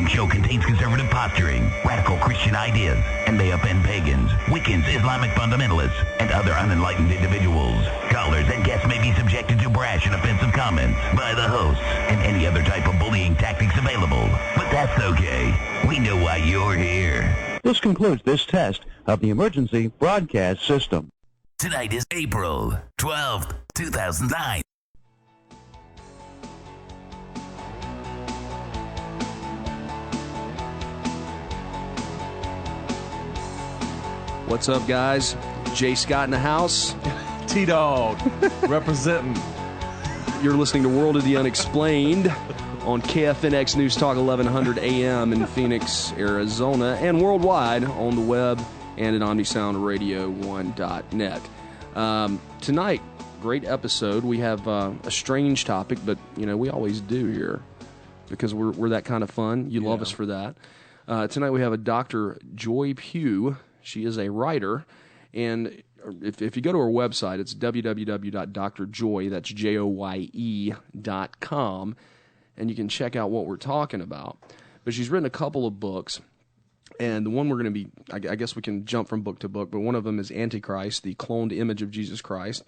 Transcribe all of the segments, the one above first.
following show contains conservative posturing, radical Christian ideas, and may offend pagans, Wiccans, Islamic fundamentalists, and other unenlightened individuals. Callers and guests may be subjected to brash and offensive comments by the hosts and any other type of bullying tactics available. But that's okay. We know why you're here. This concludes this test of the emergency broadcast system. Tonight is April 12th, 2009. What's up, guys? Jay Scott in the house. T-Dog, representing. You're listening to World of the Unexplained on KFNX News Talk 1100 AM in Phoenix, Arizona, and worldwide on the web and at OmniSoundRadio1.net. Tonight, great episode. We have a strange topic, but, you know, we always do here because we're that kind of fun. You love us for that. Tonight we have a Dr. Joye Pugh. She is a writer, and if you go to her website, it's www.drjoye, that's JOYE.com, and you can check out what we're talking about. But she's written a couple of books, and the one we're going to be, I guess we can jump from book to book, but one of them is Antichrist, the cloned image of Jesus Christ,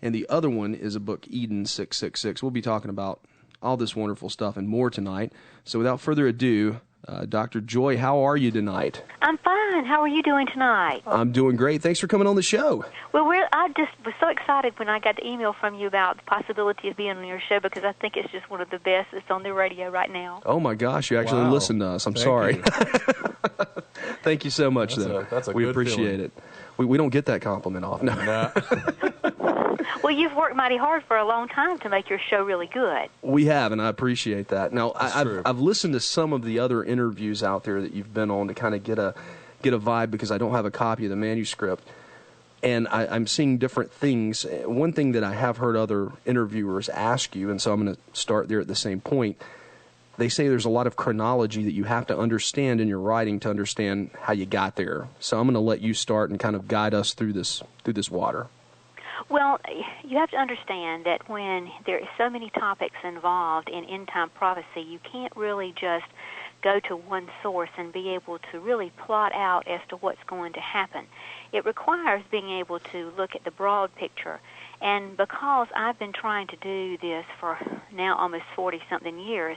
and the other one is a book, Eden 666. We'll be talking about all this wonderful stuff and more tonight. So without further ado, Dr. Joye, how are you tonight? I'm fine. How are you doing tonight? I'm doing great. Thanks for coming on the show. Well, I just was so excited when I got the email from you about the possibility of being on your show because I think it's just one of the best that's on the radio right now. Oh, my gosh. You actually listen to us. I'm sorry. Thank you so much, though. That's a we good appreciate feeling. it. We don't get that compliment often. No. Well, you've worked mighty hard for a long time to make your show really good. We have, and I appreciate that. Now, I've listened to some of the other interviews out there that you've been on to kind of get a vibe because I don't have a copy of the manuscript, and I'm seeing different things. One thing that I have heard other interviewers ask you, and so I'm going to start there at the same point, they say there's a lot of chronology that you have to understand in your writing to understand how you got there. So I'm going to let you start and kind of guide us through this water. Well, you have to understand that when there are so many topics involved in end-time prophecy, you can't really just go to one source and be able to really plot out as to what's going to happen. It requires being able to look at the broad picture. And because I've been trying to do this for now almost 40-something years,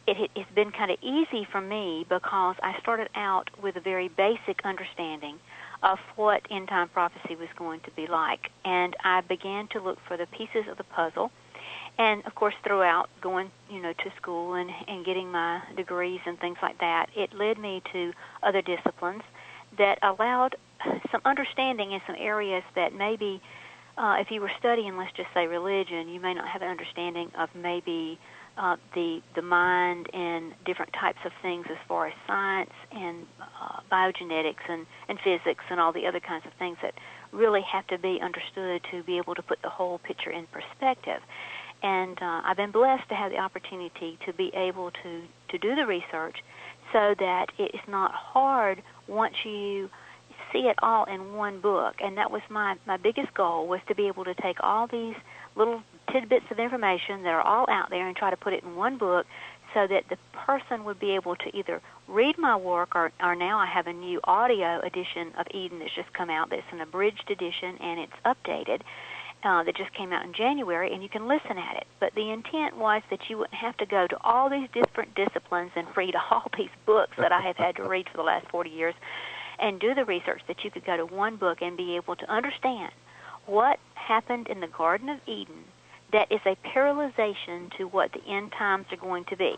it's been kind of easy for me because I started out with a very basic understanding of what end-time prophecy was going to be like. And I began to look for the pieces of the puzzle. And, of course, throughout going, to school and getting my degrees and things like that, it led me to other disciplines that allowed some understanding in some areas that maybe if you were studying, let's just say, religion, you may not have an understanding of maybe the mind and different types of things as far as science and biogenetics and physics and all the other kinds of things that really have to be understood to be able to put the whole picture in perspective. And I've been blessed to have the opportunity to be able to do the research so that it is not hard once you see it all in one book. And that was my biggest goal, was to be able to take all these little tidbits of information that are all out there and try to put it in one book so that the person would be able to either read my work or now I have a new audio edition of Eden that's just come out that's an abridged edition and it's updated that just came out in January, and you can listen at it. But the intent was that you wouldn't have to go to all these different disciplines and read all these books that I have had to read for the last 40 years and do the research, that you could go to one book and be able to understand what happened in the Garden of Eden that is a parallelization to what the end times are going to be.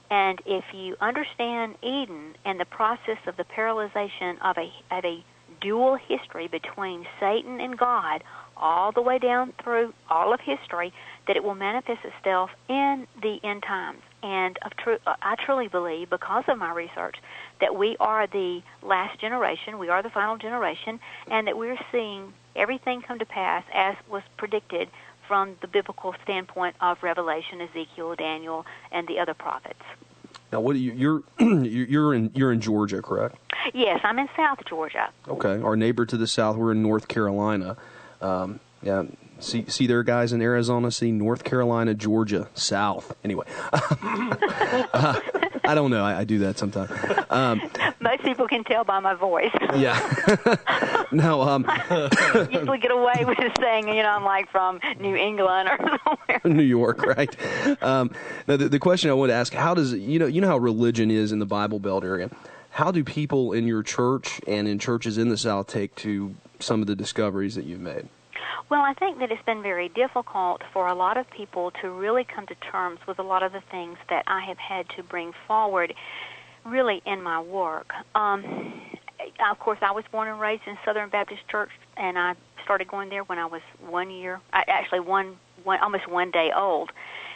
And if you understand Eden and the process of the parallelization of a dual history between Satan and God all the way down through all of history, that it will manifest itself in the end times. And I truly believe, because of my research, that we are the last generation, we are the final generation, and that we're seeing everything come to pass as was predicted from the biblical standpoint of Revelation, Ezekiel, Daniel, and the other prophets. Now, what you're in Georgia, correct? Yes, I'm in South Georgia. Okay, our neighbor to the south, we're in North Carolina. Yeah, see there, guys, in Arizona. See North Carolina, Georgia, South. Anyway, I don't know. I do that sometimes. Most people can tell by my voice. Yeah. Now, usually get away with saying, I'm like from New England or somewhere. New York, right? Now, the question I want to ask: how does you know how religion is in the Bible Belt area? How do people in your church and in churches in the South take to some of the discoveries that you've made? Well, I think that it's been very difficult for a lot of people to really come to terms with a lot of the things that I have had to bring forward really in my work. Of course, I was born and raised in Southern Baptist Church, and I started going there when I was 1 year, almost 1 day old.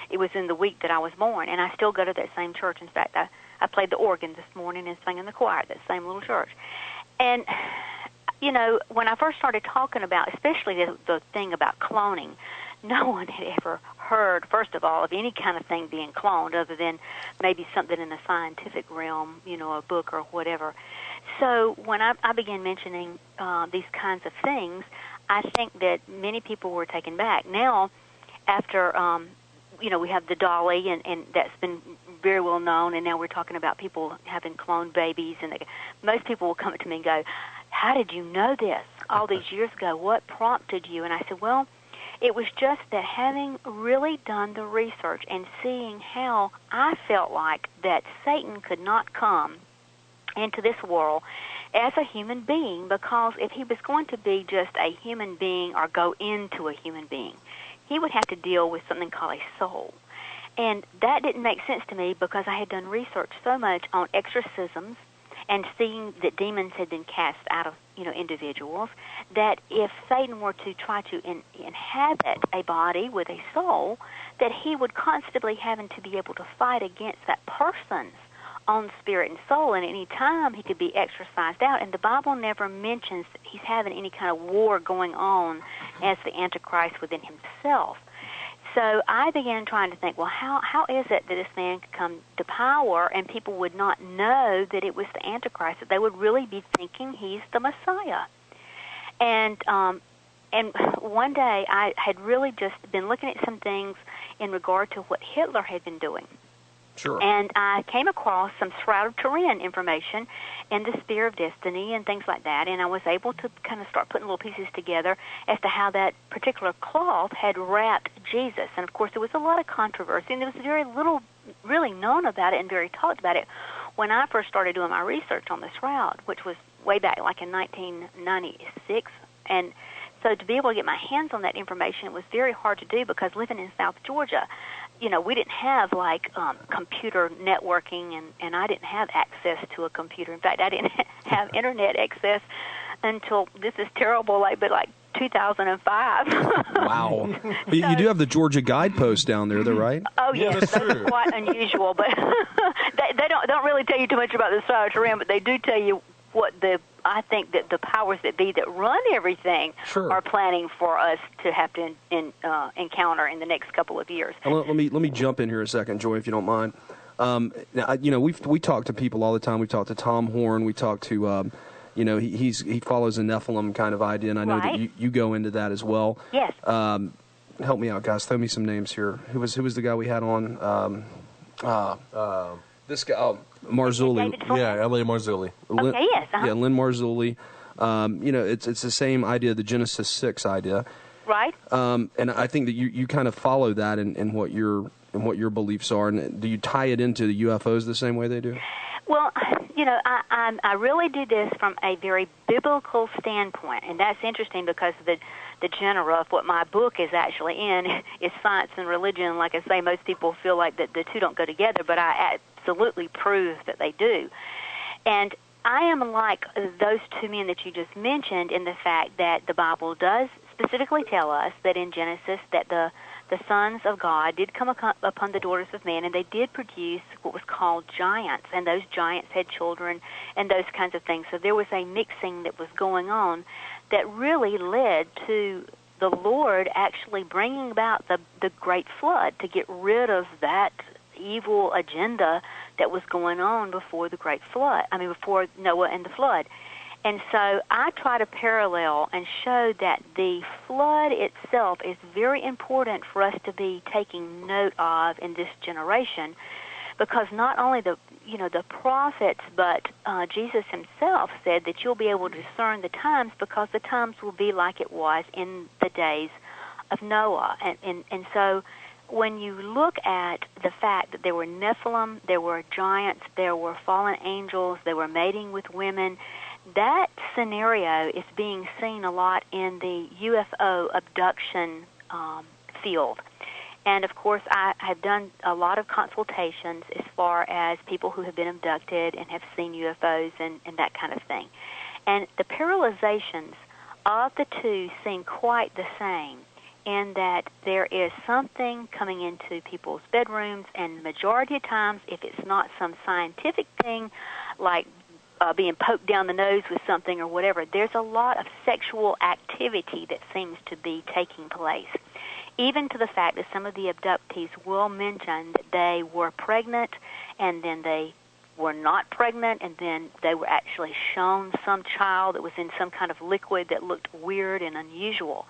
It was in the week that I was born, and I still go to that same church. In fact, I played the organ this morning and sang in the choir at that same little church. And when I first started talking about, especially the thing about cloning, no one had ever heard, first of all, of any kind of thing being cloned other than maybe something in the scientific realm, a book or whatever. So when I began mentioning these kinds of things, I think that many people were taken back. Now, after, we have the dolly, and that's been very well known, and now we're talking about people having cloned babies, and most people will come up to me and go, how did you know this all these years ago? What prompted you? And I said, well, it was just that having really done the research and seeing how I felt like that Satan could not come into this world as a human being, because if he was going to be just a human being or go into a human being, he would have to deal with something called a soul. And that didn't make sense to me because I had done research so much on exorcisms and seeing that demons had been cast out of individuals, that if Satan were to try to inhabit a body with a soul, that he would constantly having to be able to fight against that person's own spirit and soul, and any time he could be exorcised out. And the Bible never mentions that he's having any kind of war going on as the Antichrist within himself. So I began trying to think, well, how is it that this man could come to power and people would not know that it was the Antichrist, that they would really be thinking he's the Messiah? And one day I had really just been looking at some things in regard to what Hitler had been doing. Sure. And I came across some Shroud of Turin information and the Spear of Destiny and things like that, and I was able to kind of start putting little pieces together as to how that particular cloth had wrapped Jesus. And, of course, there was a lot of controversy, and there was very little really known about it and very talked about it when I first started doing my research on the Shroud, which was way back like in 1996. And so to be able to get my hands on that information, it was very hard to do because living in South Georgia, we didn't have like computer networking, and I didn't have access to a computer. In fact, I didn't have internet access until, this is terrible, but 2005. Wow. But you do have the Georgia Guidepost down there, though, right? Oh, yes, that's that's true. quite unusual, but they don't really tell you too much about the Shroud of Turin, but they do tell you what I think that the powers that be that run everything are planning for us to have to encounter in the next couple of years. Let me jump in here a second, Joy, if you don't mind. Now, we talk to people all the time. We talk to Tom Horn. We talk to he follows a Nephilim kind of idea, and I know that you go into that as well. Yes. Help me out, guys. Throw me some names here. Who was the guy we had on? This guy, Marzulli. Yeah, L.A. Marzulli. Okay, yes. Uh-huh. Yeah, Lynn Marzulli. It's the same idea, the Genesis 6 idea. Right. And I think that you kind of follow that in what your beliefs are. And do you tie it into the UFOs the same way they do? Well, I really do this from a very biblical standpoint, and that's interesting because the genre of what my book is actually in is science and religion. Like I say, most people feel like that the two don't go together, but I absolutely prove that they do. And I am like those two men that you just mentioned in the fact that the Bible does specifically tell us that in Genesis that the sons of God did come upon the daughters of man, and they did produce what was called giants, and those giants had children and those kinds of things. So there was a mixing that was going on that really led to the Lord actually bringing about the great flood to get rid of that evil agenda that was going on before the great flood, before Noah and the flood. And so I try to parallel and show that the flood itself is very important for us to be taking note of in this generation, because not only the prophets, but Jesus himself said that you'll be able to discern the times, because the times will be like it was in the days of Noah. And so when you look at the fact that there were Nephilim, there were giants, there were fallen angels, they were mating with women, that scenario is being seen a lot in the UFO abduction field. And, of course, I have done a lot of consultations as far as people who have been abducted and have seen UFOs and that kind of thing. And the parallelizations of the two seem quite the same, in that there is something coming into people's bedrooms, and the majority of times, if it's not some scientific thing like being poked down the nose with something or whatever, there's a lot of sexual activity that seems to be taking place, even to the fact that some of the abductees will mention that they were pregnant and then they were not pregnant, and then they were actually shown some child that was in some kind of liquid that looked weird and unusual.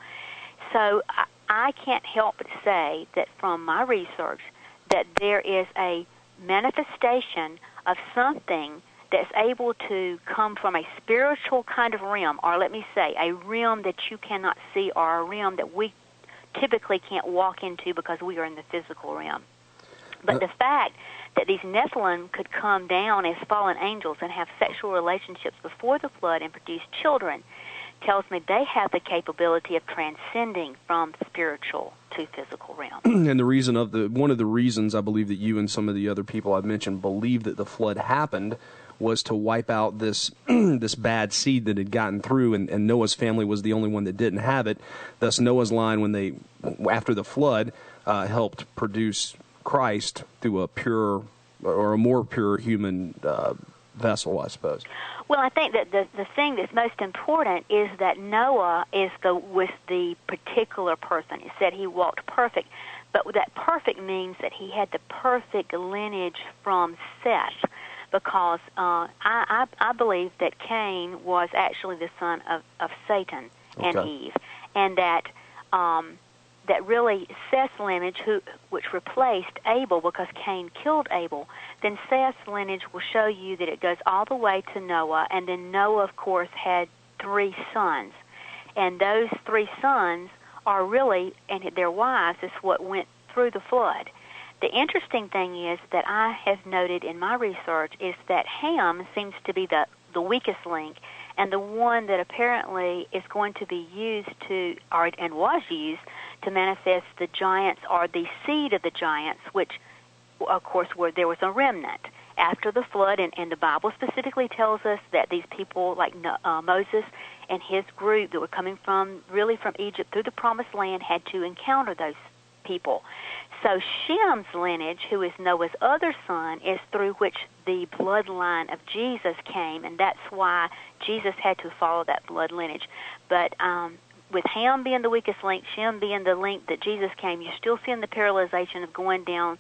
So I can't help but say that from my research that there is a manifestation of something that's able to come from a spiritual kind of realm, or let me say a realm that you cannot see, or a realm that we typically can't walk into because we are in the physical realm. But the fact that these Nephilim could come down as fallen angels and have sexual relationships before the flood and produce children tells me they have the capability of transcending from spiritual to physical realm. And one of the reasons I believe that you and some of the other people I've mentioned believe that the flood happened was to wipe out this this bad seed that had gotten through, and Noah's family was the only one that didn't have it. Thus, Noah's line, after the flood, helped produce Christ through a pure or a more pure human vessel, I suppose. Well, I think that the thing that's most important is that Noah was the particular person. It said he walked perfect, but that perfect means that he had the perfect lineage from Seth, because I believe that Cain was actually the son of Satan and Eve, and that really Seth's lineage, which replaced Abel because Cain killed Abel, then Seth's lineage will show you that it goes all the way to Noah, and then Noah, of course, had 3 sons, and those 3 sons are really, and their wives, is what went through the flood. The interesting thing is that I have noted in my research is that Ham seems to be the weakest link, and the one that apparently is going to be used and was used to manifest the giants, or the seed of the giants, which, of course, there was a remnant after the flood, and the Bible specifically tells us that these people like Moses and his group that were coming from Egypt through the Promised Land had to encounter those people. So Shem's lineage, who is Noah's other son, is through which the bloodline of Jesus came, and that's why Jesus had to follow that blood lineage. But with Ham being the weakest link, Shem being the link that Jesus came, you're still seeing the parallelization of going down,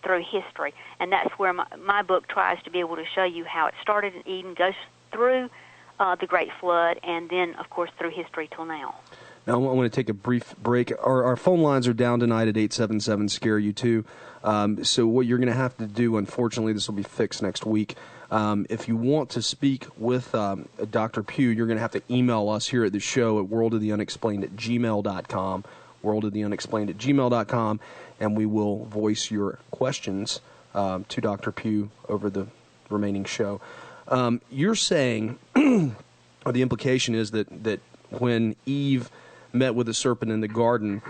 through history. And that's where my book tries to be able to show you how it started in Eden, goes through the Great Flood, and then, of course, through history till now. Now, I want to take a brief break. Our phone lines are down tonight at 877-SCARE-U2. So what you're going to have to do, unfortunately, this will be fixed next week. If you want to speak with Dr. Pugh, you're going to have to email us here at the show at worldoftheunexplained@gmail.com, worldoftheunexplained@gmail.com, and we will voice your questions to Dr. Pugh over the remaining show. You're saying, or the implication is that when Eve met with the serpent in the garden,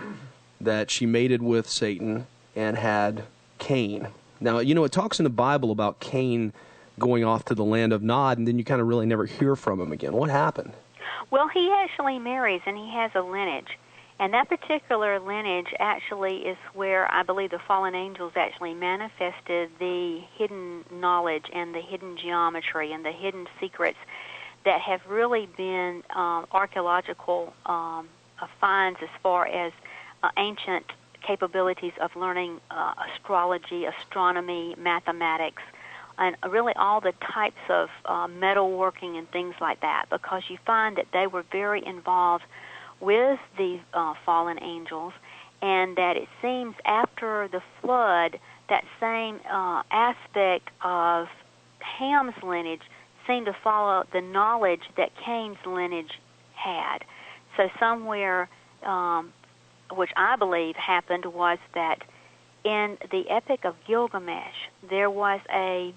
that she mated with Satan and had Cain. Now, it talks in the Bible about Cain going off to the land of Nod, and then you kind of really never hear from him again. What happened? Well, he actually marries, and he has a lineage. And that particular lineage actually is where I believe the fallen angels actually manifested the hidden knowledge and the hidden geometry and the hidden secrets that have really been archaeological finds as far as ancient capabilities of learning astrology, astronomy, mathematics, and really all the types of metalworking and things like that, because you find that they were very involved with the fallen angels, and that it seems after the flood that same aspect of Ham's lineage seemed to follow the knowledge that Cain's lineage had. So somewhere, which I believe happened, was that in the Epic of Gilgamesh, there was a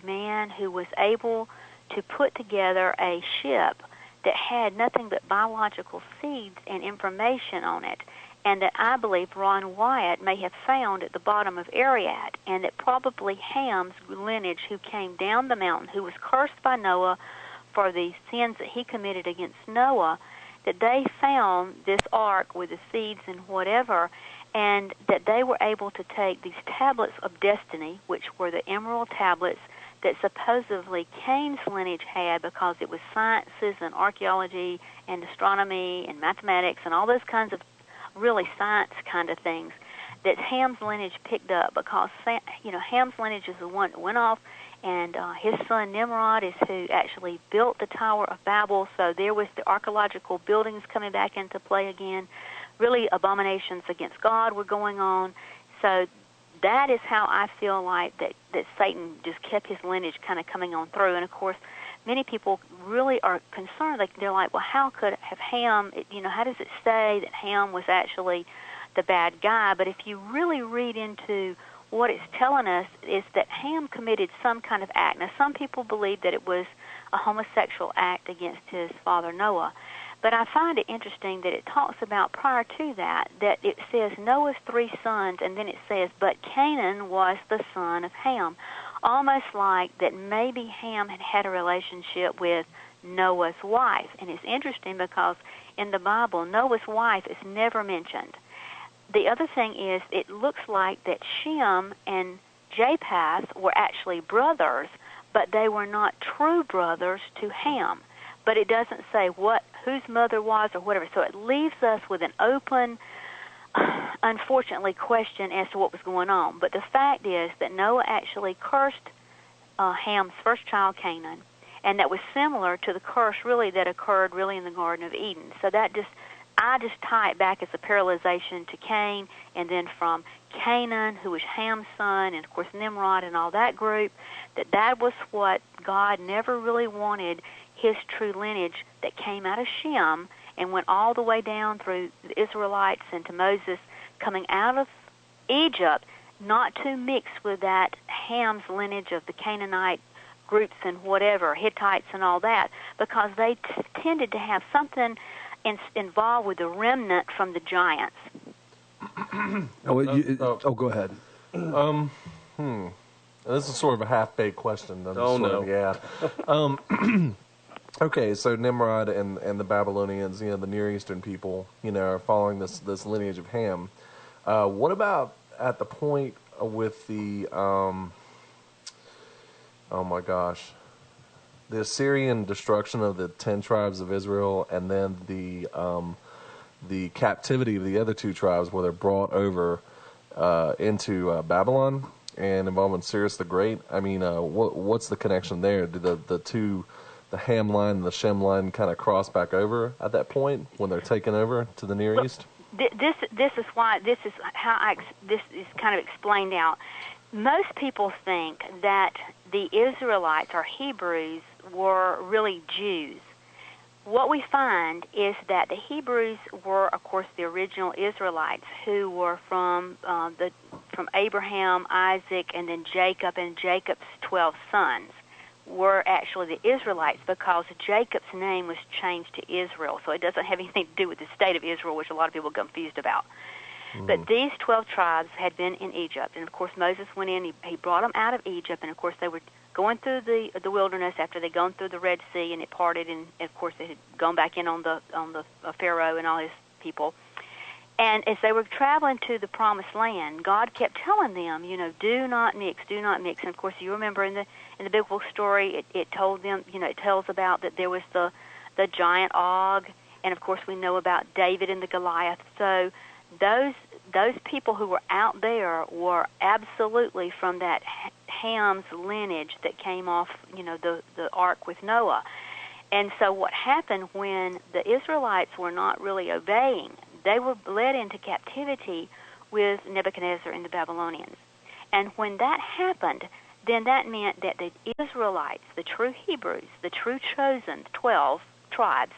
man who was able to put together a ship that had nothing but biological seeds and information on it, and that I believe Ron Wyatt may have found at the bottom of Ariad, and that probably Ham's lineage, who came down the mountain, who was cursed by Noah for the sins that he committed against Noah, that they found this ark with the seeds and whatever, and that they were able to take these tablets of destiny, which were the emerald tablets that supposedly Cain's lineage had, because it was sciences and archaeology and astronomy and mathematics and all those kinds of really science kind of things that Ham's lineage picked up, because Ham's lineage is the one that went off, and his son Nimrod is who actually built the Tower of Babel. So there was the archaeological buildings coming back into play again. Really, abominations against God were going on. So that is how I feel like that Satan just kept his lineage kind of coming on through. And of course, many people really are concerned. Like, they're like, well, how could have Ham? How does it say that Ham was actually the bad guy? But if you really read into what it's telling us, is that Ham committed some kind of act. Now, some people believe that it was a homosexual act against his father Noah. But I find it interesting that it talks about, prior to that it says Noah's 3 sons, and then it says, but Canaan was the son of Ham. Almost like that maybe Ham had a relationship with Noah's wife. And it's interesting because in the Bible, Noah's wife is never mentioned. The other thing is, it looks like that Shem and Japheth were actually brothers, but they were not true brothers to Ham. But it doesn't say whose mother was or whatever. So it leaves us with an open, unfortunately, question as to what was going on. But the fact is that Noah actually cursed Ham's first child, Canaan, and that was similar to the curse really that occurred really in the Garden of Eden. So I just tie it back as a parallelization to Cain, and then from Canaan, who was Ham's son, and of course Nimrod and all that group, that was what God never really wanted, his true lineage that came out of Shem and went all the way down through the Israelites and to Moses coming out of Egypt, not to mix with that Ham's lineage of the Canaanite groups and whatever, Hittites and all that, because they tended to have something involved with the remnant from the giants. Go ahead. This is sort of a half-baked question. No. Yeah. Okay, so Nimrod and the Babylonians, the Near Eastern people, are following this lineage of Ham. What about at the point with the, oh my gosh, the Assyrian destruction of the 10 tribes of Israel, and then the captivity of the other 2 tribes, where they're brought over into Babylon and involving Cyrus the Great? I mean, what's the connection there? Do the Ham line and the Shem line kind of cross back over at that point when they're taken over to the Near East? This is how this is kind of explained out. Most people think that the Israelites or Hebrews were really Jews. What we find is that the Hebrews were, of course, the original Israelites who were from Abraham, Isaac, and then Jacob, and Jacob's 12 sons were actually the Israelites, because Jacob's name was changed to Israel. So it doesn't have anything to do with the state of Israel, which a lot of people are confused about. But these 12 tribes had been in Egypt, and of course Moses went in, he brought them out of Egypt, and of course they were going through the wilderness after they'd gone through the Red Sea, and it parted, and of course they had gone back in on the Pharaoh and all his people. And as they were traveling to the Promised Land, God kept telling them, do not mix, do not mix. And of course, you remember in the biblical story, it told them, it tells about that there was the giant Og, and of course we know about David and the Goliath. So those people who were out there were absolutely from that Ham's lineage that came off, the ark with Noah. And so what happened when the Israelites were not really obeying, they were led into captivity with Nebuchadnezzar and the Babylonians. And when that happened, then that meant that the Israelites, the true Hebrews, the true chosen 12 tribes,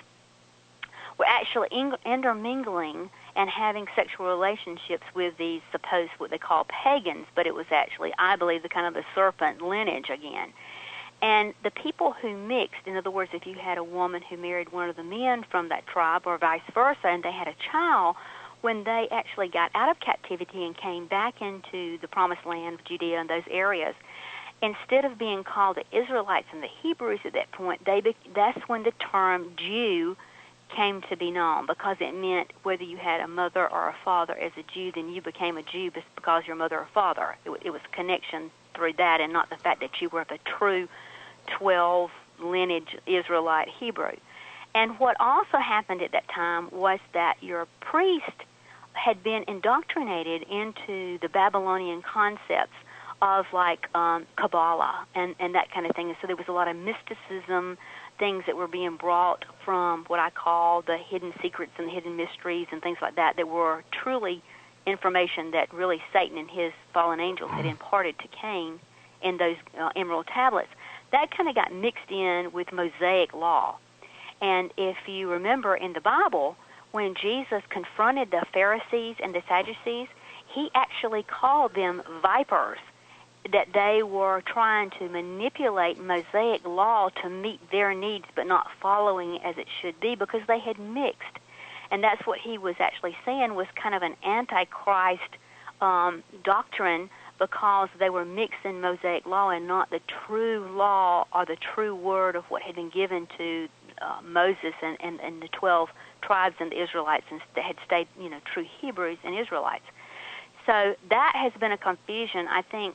were actually intermingling and having sexual relationships with these supposed what they call pagans, but it was actually, I believe, the kind of the serpent lineage again. And the people who mixed, in other words, if you had a woman who married one of the men from that tribe or vice versa, and they had a child, when they actually got out of captivity and came back into the promised land of Judea and those areas, instead of being called the Israelites and the Hebrews at that point, that's when the term Jew came to be known, because it meant whether you had a mother or a father as a Jew, then you became a Jew because your mother or father. It was connection through that, and not the fact that you were the true 12 lineage Israelite Hebrew. And what also happened at that time was that your priest had been indoctrinated into the Babylonian concepts of like Kabbalah and that kind of thing. And so there was a lot of mysticism, things that were being brought from what I call the hidden secrets and the hidden mysteries and things like that were truly information that really Satan and his fallen angels had imparted to Cain in those emerald tablets. That kind of got mixed in with Mosaic law. And if you remember in the Bible, when Jesus confronted the Pharisees and the Sadducees, he actually called them vipers, that they were trying to manipulate Mosaic law to meet their needs but not following it as it should be because they had mixed. And that's what he was actually saying was kind of an antichrist doctrine, because they were mixing Mosaic law and not the true law or the true word of what had been given to Moses and the 12 tribes and the Israelites that had stayed, true Hebrews and Israelites. So that has been a confusion, I think,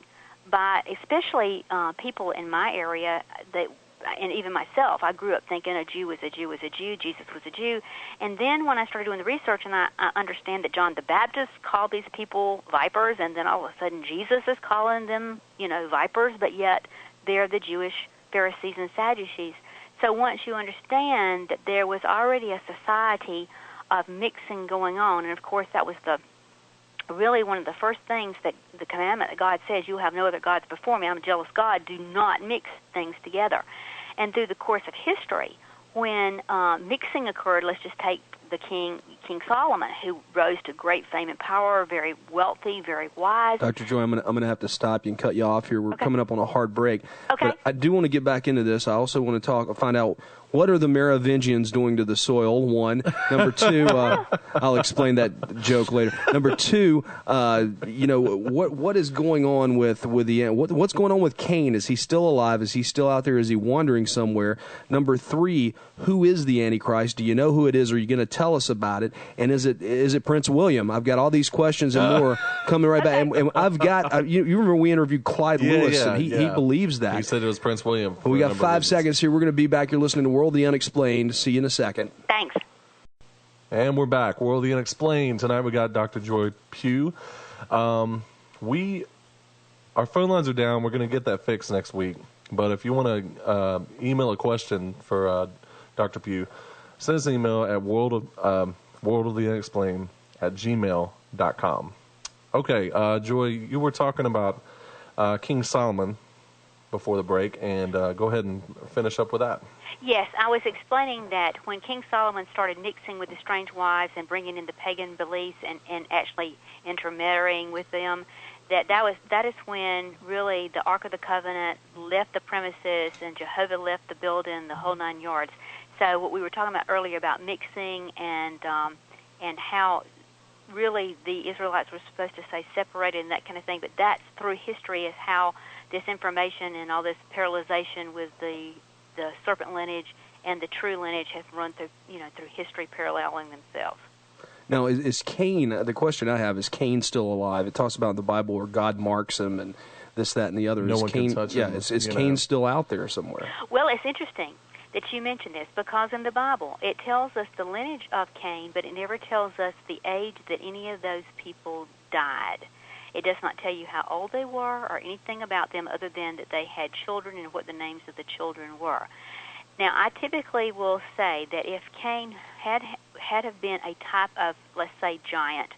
by especially people in my area and even myself. I grew up thinking a Jew was a Jew was a Jew, Jesus was a Jew. And then when I started doing the research and I understand that John the Baptist called these people vipers, and then all of a sudden Jesus is calling them, vipers, but yet they're the Jewish Pharisees and Sadducees. So once you understand that there was already a society of mixing going on, and of course that was really one of the first things that the commandment that God says, you have no other gods before me, I'm a jealous God, do not mix things together. And through the course of history, when mixing occurred, let's just take the King Solomon, who rose to great fame and power, very wealthy, very wise. Dr. Joy, I'm going to have to stop you and cut you off here. We're coming up on a hard break. Okay. But I do want to get back into this. I also want to find out, what are the Merovingians doing to the soil, one. Number two, I'll explain that joke later. Number two, what is going on with what's going on with Cain? Is he still alive? Is he still out there? Is he wandering somewhere? Number three, who is the Antichrist? Do you know who it is? Are you going to tell us about it? And is it Prince William? I've got all these questions and more coming right back. And I've got, you remember we interviewed Clyde Lewis, and he believes that. He said it was Prince William. We got 5 seconds here. We're going to be back. You're listening to World of the Unexplained. See you in a second. Thanks. And we're back. World of the Unexplained. Tonight we got Dr. Joye Pugh. Our phone lines are down. We're going to get that fixed next week. But if you want to email a question for Dr. Pugh, send us an email at worldoftheunexplained@gmail.com. Okay, Joy, you were talking about King Solomon before the break, and go ahead and finish up with that. Yes, I was explaining that when King Solomon started mixing with the strange wives and bringing in the pagan beliefs and actually intermarrying with them, that is when really the Ark of the Covenant left the premises and Jehovah left the building, the whole 9 yards. So what we were talking about earlier about mixing and how really the Israelites were supposed to stay separated and that kind of thing, but that's through history is how this information and all this parallelization with the serpent lineage and the true lineage has run through history, paralleling themselves. Now, is Cain, the question I have, is Cain still alive? It talks about in the Bible where God marks him and this, that, and the other. No one can touch him. Yeah, is Cain still out there somewhere? Well, it's interesting that you mention this, because in the Bible it tells us the lineage of Cain, but it never tells us the age that any of those people died. It does not tell you how old they were or anything about them other than that they had children and what the names of the children were. Now, I typically will say that if Cain had have been a type of, let's say, giant,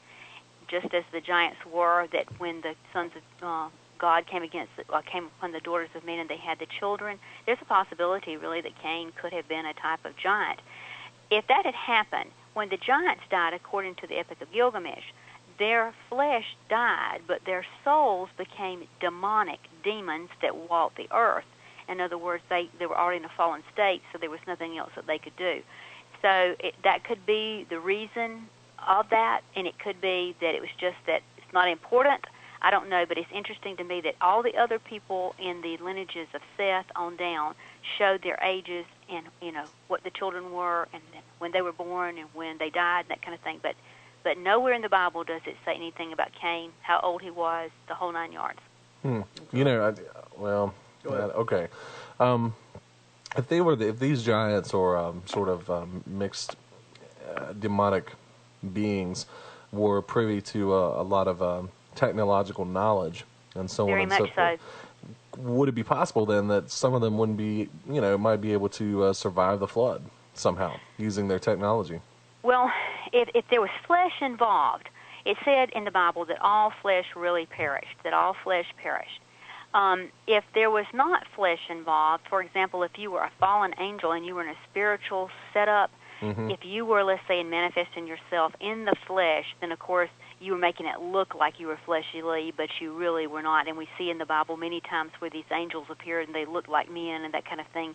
just as the giants were, that when the sons of God came upon the daughters of men and they had the children, there's a possibility really that Cain could have been a type of giant. If that had happened, when the giants died, according to the Epic of Gilgamesh, their flesh died, but their souls became demonic demons that walked the earth. In other words, they were already in a fallen state, so there was nothing else that they could do. So that could be the reason of that, and it could be that it was just that it's not important. I don't know, but it's interesting to me that all the other people in the lineages of Seth on down showed their ages and, what the children were and when they were born and when they died, that kind of thing. But nowhere in the Bible does it say anything about Cain, how old he was, the whole 9 yards. Okay. If these giants or mixed demonic beings were privy to a lot of technological knowledge and so Very on and so much forth, would it be possible then that some of them wouldn't be, might be able to survive the flood somehow using their technology? Well, if there was flesh involved, it said in the Bible that all flesh really perished, that all flesh perished. If there was not flesh involved, for example, if you were a fallen angel and you were in a spiritual setup, if you were, let's say, manifesting yourself in the flesh, then, of course, you were making it look like you were fleshly, but you really were not. And we see in the Bible many times where these angels appeared and they looked like men and that kind of thing.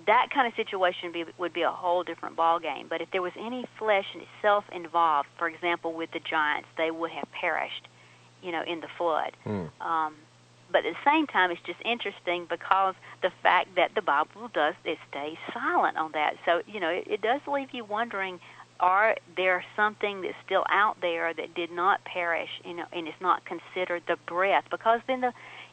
That kind of situation would be a whole different ballgame. But if there was any flesh itself involved, for example, with the giants, they would have perished, in the flood. But at the same time, it's just interesting because the fact that the Bible stays silent on that. So, it does leave you wondering, are there something that's still out there that did not perish, and is not considered the breath? Because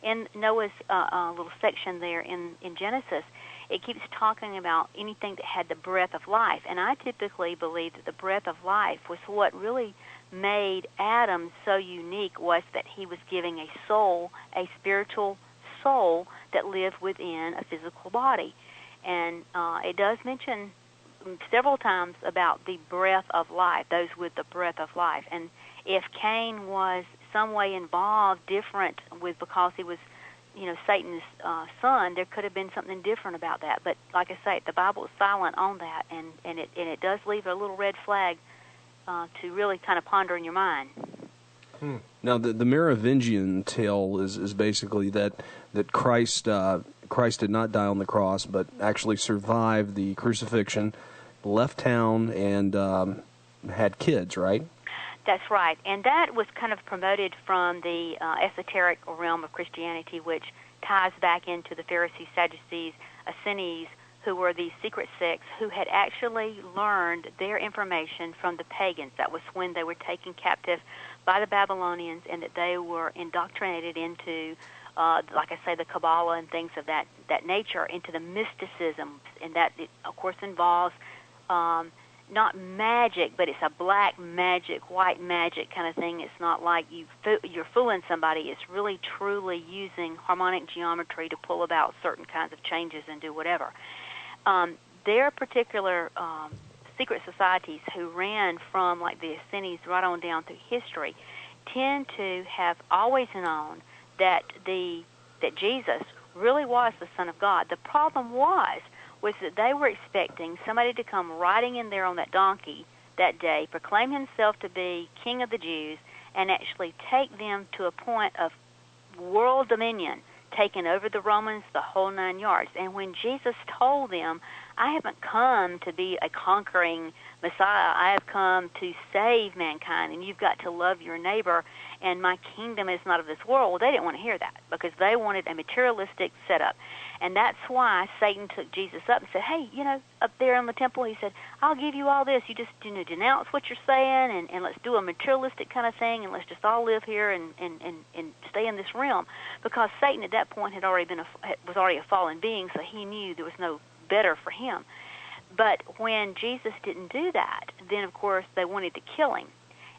in Noah's little section there in Genesis, it keeps talking about anything that had the breath of life. And I typically believe that the breath of life was what really made Adam so unique, was that he was giving a soul, a spiritual soul that lived within a physical body. And it does mention several times about the breath of life, those with the breath of life. And if Cain was some way involved, different because he was, Satan's son, there could have been something different about that. But like I say, the Bible is silent on that, and it does leave a little red flag to really kind of ponder in your mind. Now, the Merovingian tale is basically that Christ did not die on the cross, but actually survived the crucifixion, left town, and had kids, right? That's right, and that was kind of promoted from the esoteric realm of Christianity, which ties back into the Pharisees, Sadducees, Essenes, who were these secret sects who had actually learned their information from the pagans. That was when they were taken captive by the Babylonians, and that they were indoctrinated into, like I say, the Kabbalah and things of that nature, into the mysticism, and that, of course, involves not magic, but it's a black magic, white magic kind of thing. It's not like you're fooling somebody. It's really, truly using harmonic geometry to pull about certain kinds of changes and do whatever. Their particular secret societies who ran from, like, the Essenes right on down through history tend to have always known that Jesus really was the Son of God. The problem was that they were expecting somebody to come riding in there on that donkey that day, proclaim himself to be King of the Jews, and actually take them to a point of world dominion, taking over the Romans, the whole 9 yards. And when Jesus told them, I haven't come to be a conquering Messiah, I have come to save mankind, and you've got to love your neighbor, and my kingdom is not of this world. Well, they didn't want to hear that, because they wanted a materialistic setup. And that's why Satan took Jesus up and said, hey, up there in the temple, he said, I'll give you all this. You just denounce what you're saying, and let's do a materialistic kind of thing, and let's just all live here and stay in this realm. Because Satan at that point was already a fallen being, so he knew there was no better for him. But when Jesus didn't do that, then, of course, they wanted to kill him.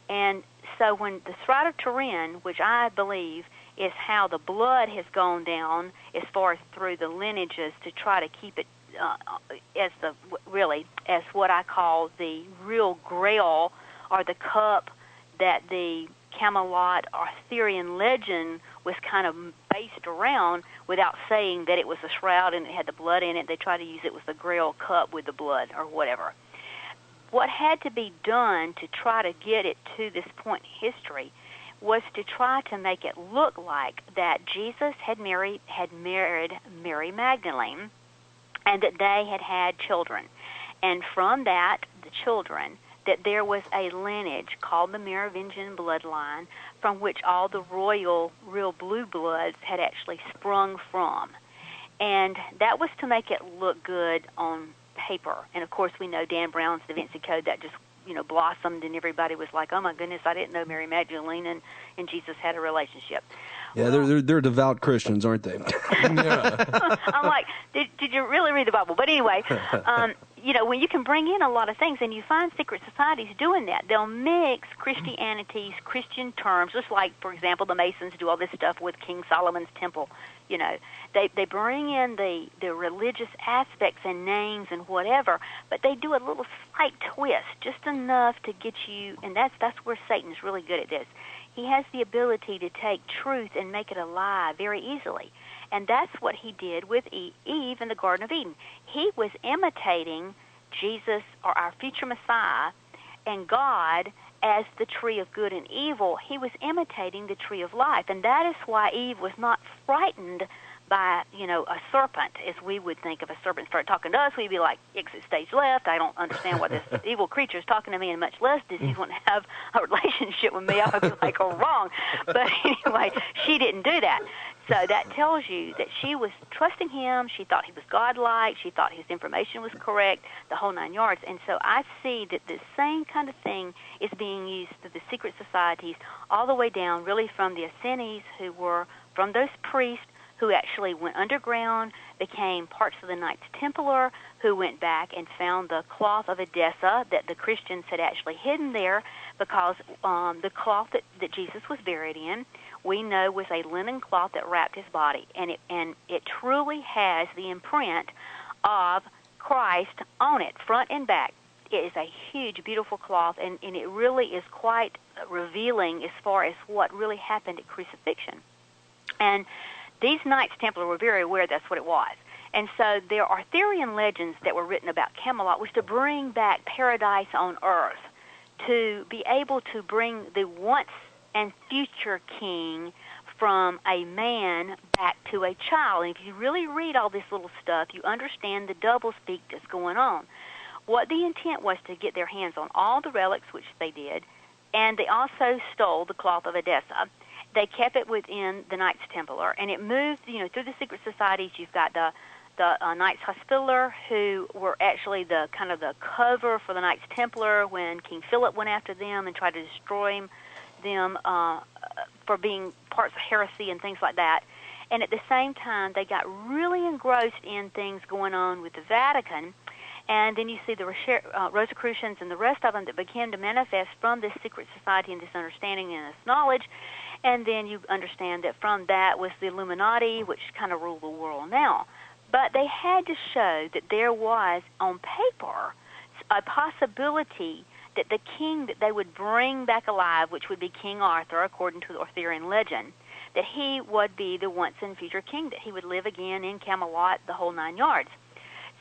And so when the Shroud of Turin, which I believe is how the blood has gone down as far as through the lineages to try to keep it as what I call the real grail, or the cup that the Camelot Arthurian legend was kind of based around, without saying that it was a shroud and it had the blood in it. They tried to use it with the Grail cup with the blood or whatever. What had to be done to try to get it to this point in history was to try to make it look like that Jesus had married Mary Magdalene, and that they had had children. And from that, the children, that there was a lineage called the Merovingian bloodline from which all the royal, real blue bloods had actually sprung from. And that was to make it look good on paper. And, of course, we know Dan Brown's Da Vinci Code, that just blossomed, and everybody was like, oh, my goodness, I didn't know Mary Magdalene and Jesus had a relationship. Yeah, they're devout Christians, aren't they? Yeah. I'm like, did you really read the Bible? But anyway, when you can bring in a lot of things, and you find secret societies doing that, they'll mix Christianity's Christian terms, just like, for example, the Masons do all this stuff with King Solomon's temple. They bring in the religious aspects and names and whatever, but they do a little slight twist, just enough to get you, and that's where Satan's really good at this. He has the ability to take truth and make it a lie very easily. And that's what he did with Eve in the Garden of Eden. He was imitating Jesus, or our future Messiah, and God as the tree of good and evil. He was imitating the tree of life. And that is why Eve was not frightened by, a serpent, as we would think if a serpent started talking to us. We'd be like, exit stage left. I don't understand why this evil creature is talking to me, and much less does he want to have a relationship with me. I would be like, oh, wrong. But anyway, she didn't do that. So that tells you that she was trusting him. She thought he was godlike. She thought his information was correct, the whole 9 yards. And so I see that the same kind of thing is being used through the secret societies all the way down, really from the Essenes, who were from those priests who actually went underground, became parts of the Knights Templar, who went back and found the cloth of Edessa that the Christians had actually hidden there, because the cloth that Jesus was buried in, we know, was a linen cloth that wrapped his body, and it truly has the imprint of Christ on it, front and back. It is a huge, beautiful cloth, and it really is quite revealing as far as what really happened at crucifixion. And these Knights Templar were very aware that's what it was. And so there are Arthurian legends that were written about Camelot, was to bring back paradise on earth, to be able to bring the once and future king from a man back to a child. And if you really read all this little stuff, you understand the doublespeak that's going on. What the intent was to get their hands on all the relics, which they did, and they also stole the cloth of Edessa. They kept it within the Knights Templar, and it moved, through the secret societies. You've got the Knights Hospitaller, who were actually the kind of the cover for the Knights Templar when King Philip went after them and tried to destroy them for being parts of heresy and things like that. And at the same time, they got really engrossed in things going on with the Vatican. And then you see the Rosicrucians and the rest of them that began to manifest from this secret society and this understanding and this knowledge. And then you understand that from that was the Illuminati, which kind of rule the world now. But they had to show that there was, on paper, a possibility that the king that they would bring back alive, which would be King Arthur, according to the Arthurian legend, that he would be the once and future king, that he would live again in Camelot, the whole 9 yards.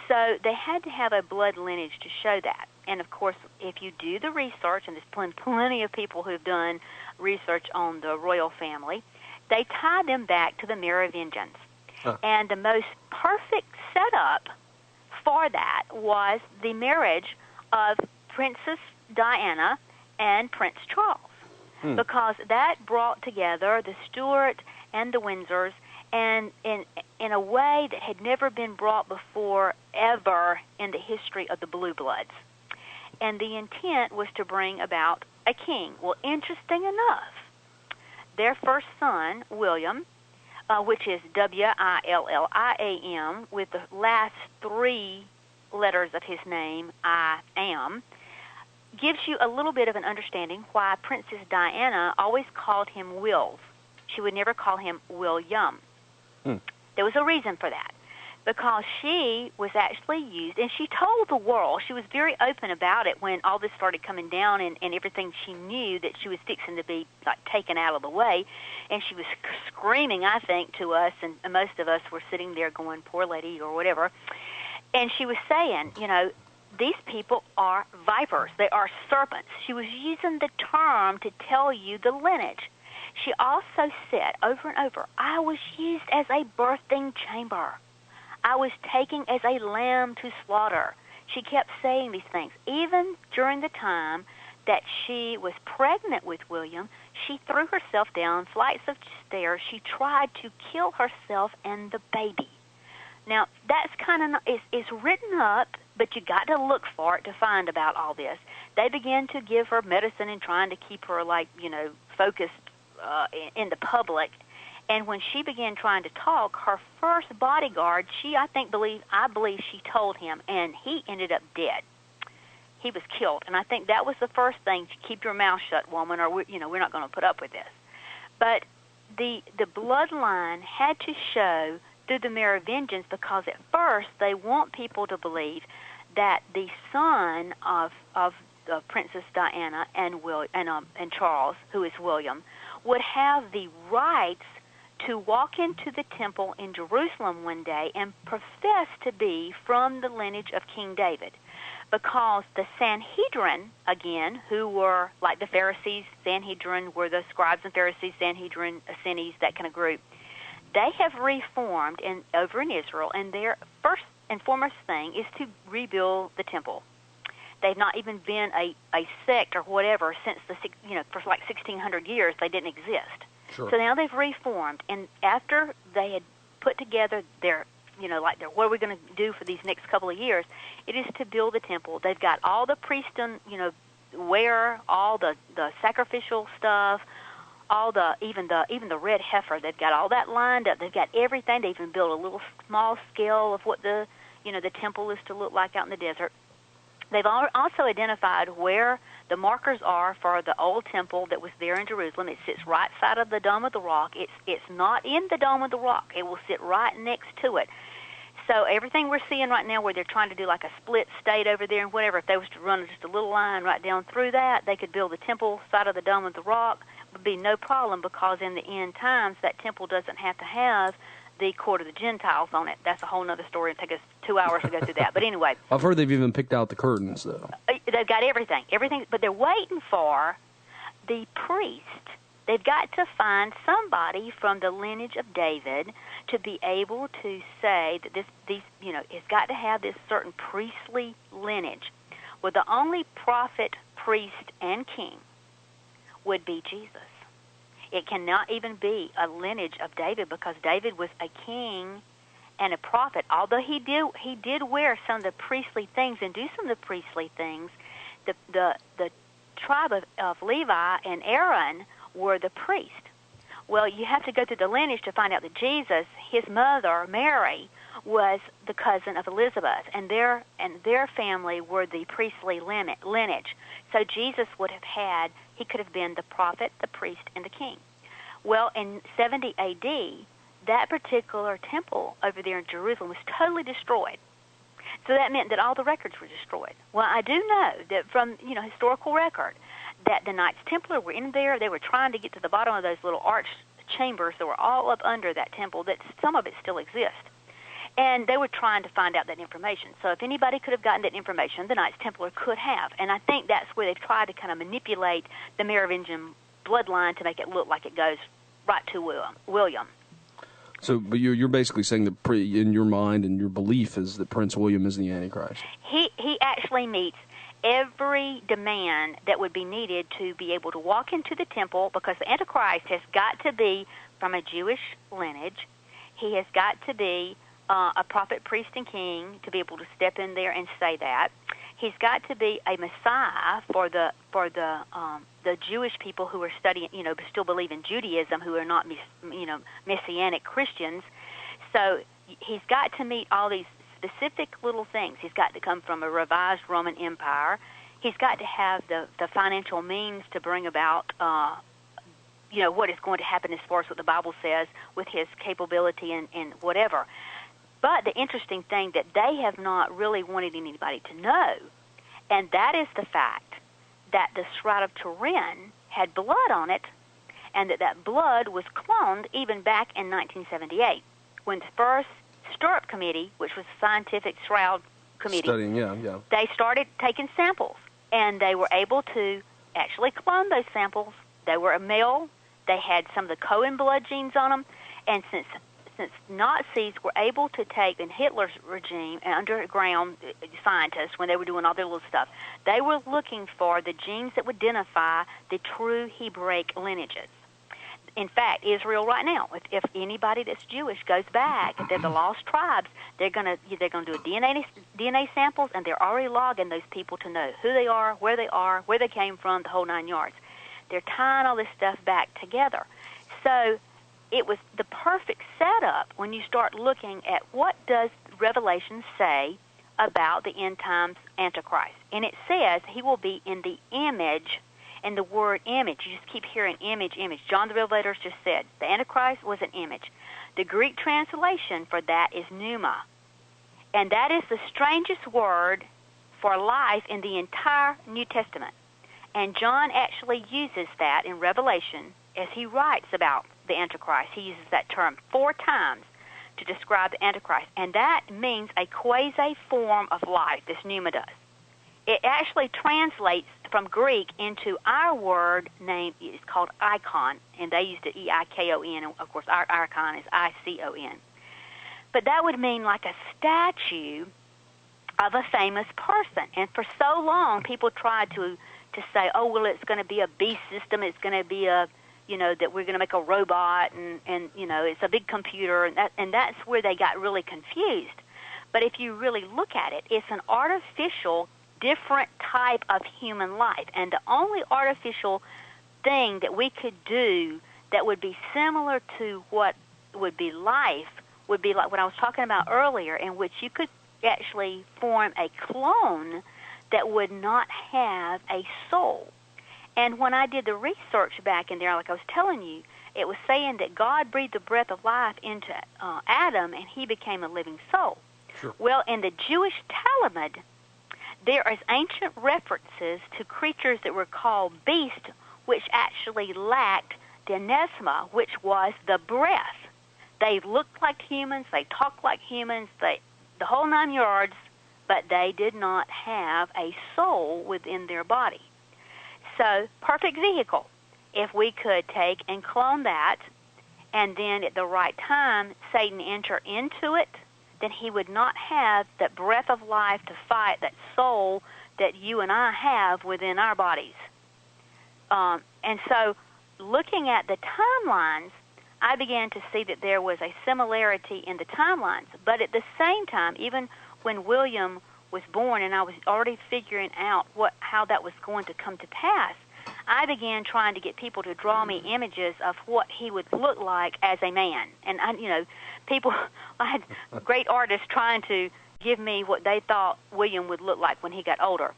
So they had to have a blood lineage to show that. And, of course, if you do the research, and there's plenty of people who've done research on the royal family, they tie them back to the Merovingians. And the most perfect setup for that was the marriage of Princess Diana and Prince Charles, because that brought together the Stuart and the Windsors, and in a way that had never been brought before ever in the history of the Blue Bloods. And the intent was to bring about a king. Well, interesting enough, their first son, William, which is William, with the last 3 letters of his name, I am, gives you a little bit of an understanding why Princess Diana always called him Wills. She would never call him William. There was a reason for that. because she was actually used, and she told the world, she was very open about it when all this started coming down and everything. She knew that she was fixing to be like taken out of the way, and she was screaming, I think, to us, and most of us were sitting there going, poor lady, or whatever, and she was saying, these people are vipers. They are serpents. She was using the term to tell you the lineage. She also said over and over, I was used as a birthing chamber. I was taken as a lamb to slaughter. She kept saying these things. Even during the time that she was pregnant with William, she threw herself down flights of stairs. She tried to kill herself and the baby. Now, that's kind of, it's written up, but you got to look for it to find about all this. They began to give her medicine and trying to keep her, focused in the public. And when she began trying to talk, her first bodyguard, I believe she told him, and he ended up dead. He was killed. And I think that was the first thing, to keep your mouth shut, woman, or we're not going to put up with this. But the bloodline had to show through the Merovingians, because at first they want people to believe that the son of Princess Diana and Charles, who is William, would have the rights to walk into the temple in Jerusalem one day and profess to be from the lineage of King David, because the Sanhedrin, again, who were like the Pharisees, Sanhedrin were the scribes and Pharisees, Sanhedrin, Essenes, that kind of group, they have reformed over in Israel, and their first and foremost thing is to rebuild the temple. They've not even been a sect or whatever since for like 1,600 years. They didn't exist. Sure. So now they've reformed, and after they had put together their, what are we going to do for these next couple of years? It is to build the temple. They've got all the priesthood, wear, all the sacrificial stuff, even the red heifer. They've got all that lined up. They've got everything. They even built a little small scale of what the temple is to look like out in the desert. They've also identified where the markers are for the old temple that was there in Jerusalem. It sits right side of the Dome of the Rock. It's not in the Dome of the Rock. It will sit right next to it. So everything we're seeing right now, where they're trying to do like a split state over there and whatever, if they was to run just a little line right down through that, they could build the temple side of the Dome of the Rock. It would be no problem, because in the end times, that temple doesn't have to have the court of the Gentiles on it. That's a whole other story. It'll take us 2 hours to go through that. But anyway. I've heard they've even picked out the curtains, though. They've got everything, but they're waiting for the priest. They've got to find somebody from the lineage of David to be able to say that it's got to have this certain priestly lineage. Well, the only prophet, priest, and king would be Jesus. It cannot even be a lineage of David, because David was a king and a prophet. Although he did wear some of the priestly things and do some of the priestly things, the tribe of Levi and Aaron were the priest. Well, you have to go through the lineage to find out that Jesus, his mother, Mary, was the cousin of Elizabeth, and their family were the priestly lineage. So Jesus he could have been the prophet, the priest, and the king. Well, in 70 A.D., that particular temple over there in Jerusalem was totally destroyed. So that meant that all the records were destroyed. Well, I do know that from historical record that the Knights Templar were in there. They were trying to get to the bottom of those little arch chambers that were all up under that temple, that some of it still exists. And they were trying to find out that information. So if anybody could have gotten that information, the Knights Templar could have. And I think that's where they've tried to kind of manipulate the Merovingian bloodline to make it look like it goes right to William. So, but you're basically saying that in your mind and your belief is that Prince William is the Antichrist. He actually meets every demand that would be needed to be able to walk into the temple, because the Antichrist has got to be from a Jewish lineage. He has got to be a prophet, priest, and king to be able to step in there and say that. He's got to be a Messiah for the Jewish people who are studying, still believe in Judaism, who are not, Messianic Christians. So he's got to meet all these specific little things. He's got to come from a revised Roman Empire. He's got to have the financial means to bring about, what is going to happen as far as what the Bible says with his capability and whatever. But the interesting thing that they have not really wanted anybody to know, and that is the fact that the Shroud of Turin had blood on it, and that blood was cloned even back in 1978 when the first Stirrup Committee, which was the scientific shroud committee, studying, they started taking samples, and they were able to actually clone those samples. They were a male. They had some of the Cohen blood genes on them, and since Nazis were able to take, in Hitler's regime, underground scientists, when they were doing all their little stuff, they were looking for the genes that would identify the true Hebraic lineages. In fact, Israel right now, if anybody that's Jewish goes back, if they're the lost tribes, they're gonna do a DNA samples, and they're already logging those people to know who they are, where they came from, the whole 9 yards. They're tying all this stuff back together. So it was the perfect setup when you start looking at what does Revelation say about the end times Antichrist. And it says he will be in the image. And the word image, you just keep hearing image, image. John the Revelator just said the Antichrist was an image. The Greek translation for that is pneuma. And that is the strangest word for life in the entire New Testament. And John actually uses that in Revelation as he writes about the Antichrist. He uses that term 4 times to describe the Antichrist. And that means a quasi-form of life, this pneuma does. It actually translates from Greek into our word name. It's called icon, and they used it E-I-K-O-N, and of course our icon is I-C-O-N. But that would mean like a statue of a famous person. And for so long, people tried to say, oh, well, it's going to be a beast system, it's going to be a, that we're going to make a robot, and it's a big computer, and that's where they got really confused. But if you really look at it, it's an artificial different type of human life. And the only artificial thing that we could do that would be similar to what would be life would be like what I was talking about earlier, in which you could actually form a clone that would not have a soul. And when I did the research back in there, like I was telling you, it was saying that God breathed the breath of life into Adam, and he became a living soul. Sure. Well, in the Jewish Talmud, there is ancient references to creatures that were called beasts, which actually lacked the nesma, which was the breath. They looked like humans, they talked like humans, the whole 9 yards, but they did not have a soul within their body. So, perfect vehicle. If we could take and clone that, and then at the right time, Satan enter into it, then he would not have that breath of life to fight that soul that you and I have within our bodies. And so, looking at the timelines, I began to see that there was a similarity in the timelines. But at the same time, even when William was born and I was already figuring out how that was going to come to pass, I began trying to get people to draw me images of what he would look like as a man. And, I had great artists trying to give me what they thought William would look like when he got older.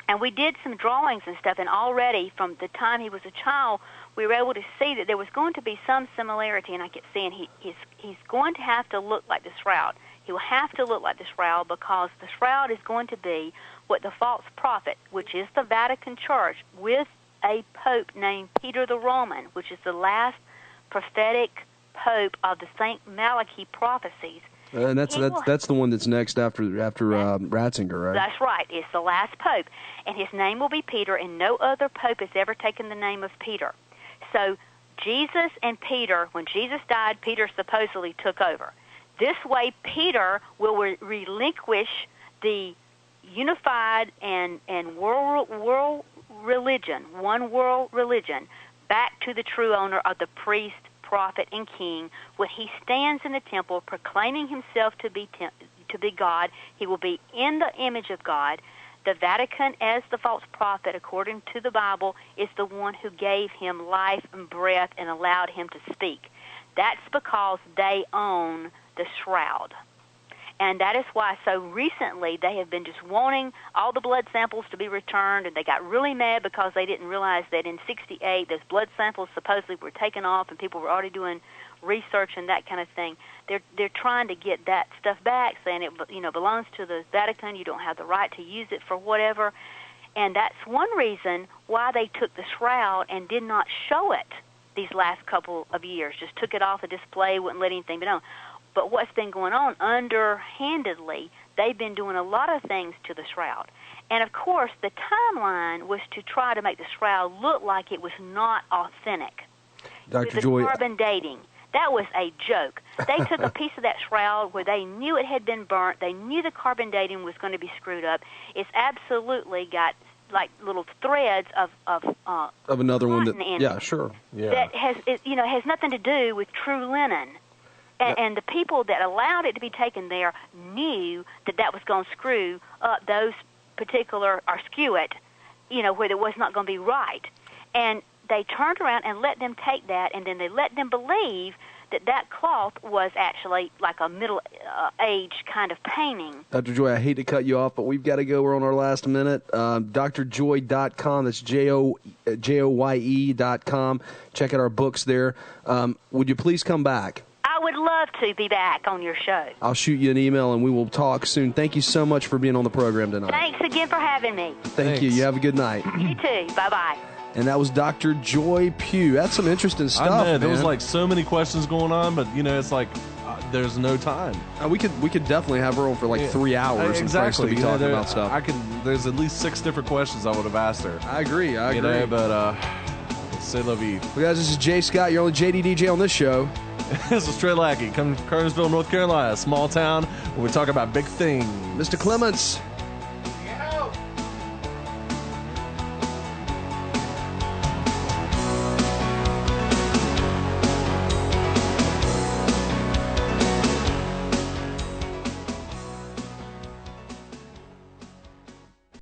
And we did some drawings and stuff, and already from the time he was a child, we were able to see that there was going to be some similarity, and I kept saying he's going to have to look like the Shroud. He will have to look like the Shroud because the Shroud is going to be what the false prophet, which is the Vatican Church, with a pope named Peter the Roman, which is the last prophetic pope of the St. Malachi prophecies. And that's the one that's next after Ratzinger, right? That's right. It's the last pope. And his name will be Peter, and no other pope has ever taken the name of Peter. So Jesus and Peter, when Jesus died, Peter supposedly took over. This way, Peter will relinquish the unified and world religion, one world religion, back to the true owner of the priest, prophet, and king. When he stands in the temple proclaiming himself to be God, he will be in the image of God. The Vatican, as the false prophet, according to the Bible, is the one who gave him life and breath and allowed him to speak. That's because they own the Shroud. And that is why so recently they have been just wanting all the blood samples to be returned, and they got really mad because they didn't realize that in 1968 those blood samples supposedly were taken off and people were already doing research and that kind of thing. They're trying to get that stuff back, saying it belongs to the Vatican. You don't have the right to use it for whatever. And that's one reason why they took the shroud and did not show it these last couple of years. Just took it off the display, wouldn't let anything be known. But what's been going on underhandedly, they've been doing a lot of things to the shroud. And, of course, the timeline was to try to make the shroud look like it was not authentic. Dr. Joye, carbon dating. That was a joke. They took a piece of that shroud where they knew it had been burnt. They knew the carbon dating was going to be screwed up. It's absolutely got like little threads of another one that sure. Yeah. That has nothing to do with true linen. And the people that allowed it to be taken there knew that was going to screw up those particular, or skew it, where it was not going to be right. And they turned around and let them take that, and then they let them believe that cloth was actually like a middle-age kind of painting. Dr. Joye, I hate to cut you off, but we've got to go. We're on our last minute. drjoye.com, that's JOYE.com. Check out our books there. Would you please come back? I would love to be back on your show. I'll shoot you an email, and we will talk soon. Thank you so much for being on the program tonight. Thanks again for having me. Thank you. You have a good night. You too. Bye-bye. And that was Dr. Joye Pugh. That's some interesting stuff, I know. man. There was like so many questions going on, but it's like there's no time. We could defininly have her on for like 3 hours and exactly. be talking about stuff. There's at least 6 different questions I would have asked her. I agree. But c'est la vie. Well, guys, this is Jay Scott. You're only JD DJ on this show. This is Trey Lackey, coming from Kernersville, North Carolina, a small town where we talk about big things. Mr. Clements.